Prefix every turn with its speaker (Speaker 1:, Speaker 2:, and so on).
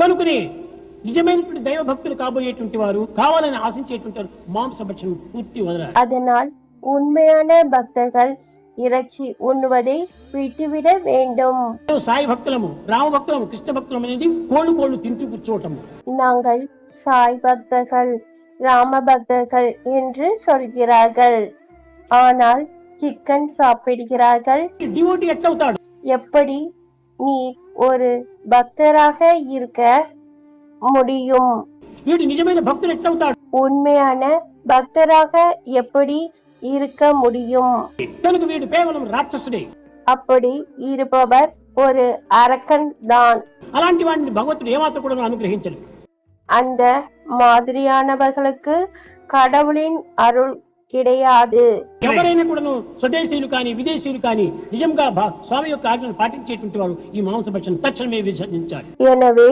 Speaker 1: కనుకనే నిజమైనటువంటి దైవ భక్తులు కాబోయేటువంటి వారు కావాలని ఆశించేటువంటి వారు మాంసభక్షణం పూర్తి వదలాలి.
Speaker 2: அதனால் உண்மையான பக்தர்கள் இறைச்சி உண்ணுவதை விட்டுவிட வேண்டும்.
Speaker 1: సాయి భక్తులము, రామ భక్తులము, కృష్ణ భక్తులము అనేది కోళ్ళు తింటూ కూర్చోవటము.
Speaker 2: நாங்கள் சாய் பக்தர்கள், ராம பக்தர்கள் என்று சொல்கிறார்கள், ஆனால் சிக்கன் சாப்பிடுகிறார்கள்.
Speaker 1: డివోటీ ఎట్లవుతాడు?
Speaker 2: எப்படி நீ ஒரு பக்தராக இருக்க முடியும்?
Speaker 1: వీడు నిజమైన భక్తుడు ఎట్లవుతాడు?
Speaker 2: உண்மையான பக்தராக எப்படி இருக்க முடியும்?
Speaker 1: కనుక వీడు కేవలం రాక్షసుడే.
Speaker 2: அப்படி இருப்பவர் ஒரு அரக்கன் தான்.
Speaker 1: అలాంటి వాడిని భగవంతుడు ఏమాత్రం కూడా అనుగ్రహించలేదు.
Speaker 2: அந்த மாதிரியானவர்களுக்கு கடவுளின் அருள் கிடையாது.
Speaker 1: ఎవరైనా కూడా స్వదేశీయులు కానీ విదేశీయులు కానీ నిజంగా స్వామి యొక్క ఆజ్ఞను పాటించేటువంటి వారు ఈ మాంసభక్షణ తక్షణమే విసర్జించాలి.
Speaker 2: எனவே